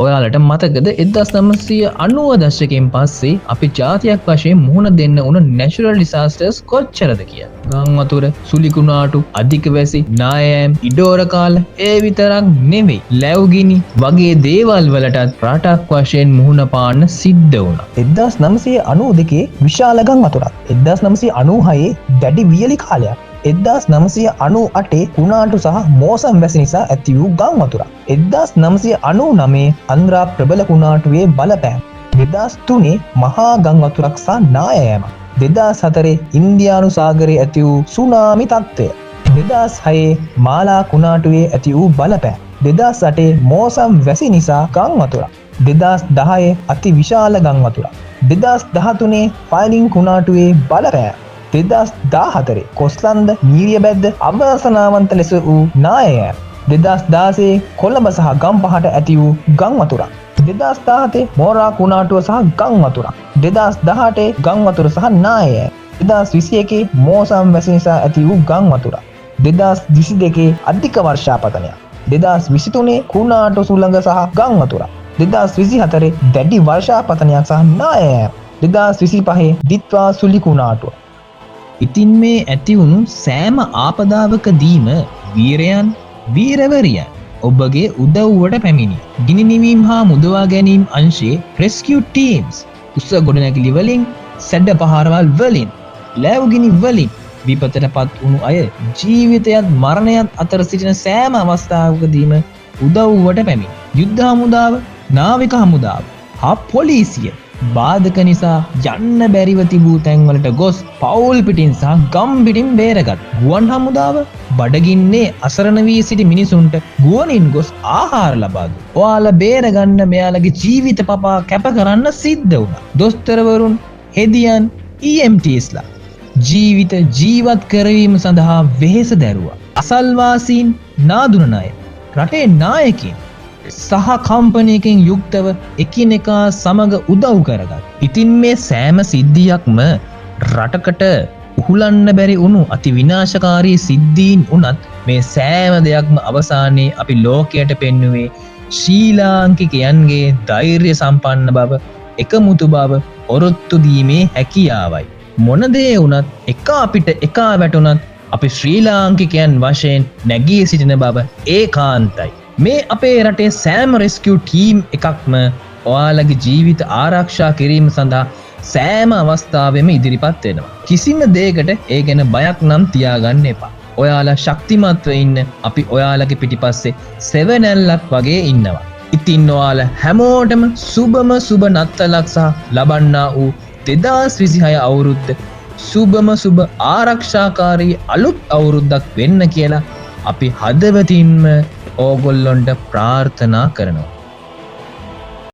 ඔයාලට මතකද 1990 දශකයෙන් පස්සේ අපි ජාතියක් වශයෙන් මුහුණ දෙන්න උන නැචරල් ඩිසාස්ටර්ස් කොච්චරද කියලා. ගම් වතුර, සුලිකුණාටු, අධික වැසි, නායෑම්, ඉඩෝර කාල ඒ විතරක් නෙවෙයි. ලැබුගිනි වගේ දේවල් වලටත් රටක් වශයෙන් මුහුණ පාන්න සිද්ධ වුණා. 1992 විශාල ගම් වතුරක්, 1996 දැඩි වියලි කාලයක්, 1998 කුණාටු සහ මෝසම් වැසි නිසා ඇති වූ ගම් වතුරක්, 1999 අන්ද්‍රා ප්‍රබල කුණාටුවේ බලපෑම, 2003 මහා ගම් වතුරක් සහ නායෑම, 2004 ඉන්දියානු සාගරයේ ඇති වූ සුනාමි තත්ත්වය, 2006 මාලා කුණාටුවේ ඇති වූ බලපෑම, 2008 මෝසම් වැසි නිසා ගම් වතුරක්, 2010 අති විශාල ගම් වතුරක්, 2013 ෆයිලින් කුණාටුවේ බලපෑම, 2014 කොස්ලන්ද නීරිය බැද්ද අවසනාවන්ත ලෙස වූ නායෑම, 2016 කොළඹ සහ ගම්පහට ඇති වූ ගම් වතුරක්, 2017 මෝරා කුණාටුව සහ ගම් වතුරක්, 2018 ගම් වතුර සහ නායෑම, 2021 මෝසම් වැසි නිසා ඇති වූ ගම් වතුරක්, 2022 අධික වර්ෂාපතනයක්, 2023 කුණාටු සුළඟ සහ ගම් වතුරක්, 2024 දැඩි වර්ෂාපතනයක් සහ නායෑම, 2025 දිත්වා සුලි කුණාටුව. ඉතින් මේ ඇතිවුණු සෑම ආපදාවකදීම වීරයන් වීරවරියන් ඔබගේ උදව්වට පැමිණි. ගිනි නිවීම හා මුදවා ගැනීම අංශයේ රෙස්කියු ටීම්ස් උස ගොඩනැගිලි වලින්, සැඩ පහරවල් වලින්, ලැබුගිනි වලින් විපතට පත් වුණු අය ජීවිතයත් මරණයත් අතර සිටින සෑම අවස්ථාවකදීම උදව්වට පැමිණි. යුද්ධ හමුදාව, නාවික හමුදාව හා පොලිසිය බාධක නිසා යන්න බැරිව තිබූ තැන්වලට ගොස් පවුල් පිටින් සහ ගම් පිටින් බේරගත් ගුවන් හමුදාව බඩගින්නේ අසරණ වී සිටි මිනිසුන්ට ගුවනින් ගොස් ආහාර ලබා දුන්නා. ඔයාලා බේරගන්න මෙයාලගේ ජීවිත පපා කැප කරන්න සිද්ධ වුණා. දොස්තරවරුන්, හෙදියන්, EMTsලා ජීවිත ජීවත් කරවීම සඳහා වෙහෙස දැරුවා. අසල්වාසීන්, නාදුන ණය, රටේ නායකින් සහ කම්පනයකින් යුක්තව එකිනෙකා සමග උදව් කරගත්. ඉතින් මේ සෑම සිද්ධියක්ම රටකට උහුලන්න බැරි වුණු අති විනාශකාරී සිද්ධීන් වුණත් මේ සෑම දෙයක්ම අවසානයේ අපි ලෝකයට පෙන්නුවේ ශ්‍රී ලාංකිකයන්ගේ ධෛර්ය සම්පන්න බව, එකමුතු බව ඔරොත්තු දීමේ හැකියාවයි. මොන දේ වුණත් එක අපිට එකා වැටුණත් අපි ශ්‍රී ලාංකිකයන් වශයෙන් නැගී සිටින බව ඒකාන්තයි. මේ අපේ රටේ සෑම රෙස්කියු ටීම් එකක්ම ඔයාලගේ ජීවිත ආරක්ෂා කිරීම සඳහා සෑම අවස්ථාවෙම ඉදිරිපත් වෙනවා. කිසිම දෙයකට ඒ ගැන බයක් නම් තියාගන්න එපා. ඔයාලා ශක්තිමත්ව ඉන්න අපි ඔයාලගේ පිටිපස්සේ සෙවණැල්ලක් වගේ ඉන්නවා. ඉතින් ඔයාලා හැමෝටම සුබම සුබ නත්තලක් සහ ලබන්නා වූ 2026 අවුරුද්ද සුබම සුබ ආරක්ෂාකාරී අලුත් අවුරුද්දක් වෙන්න කියලා අපි හදවතින්ම ඕගොල්ලොන්ට ප්‍රාර්ථනා කරනවා.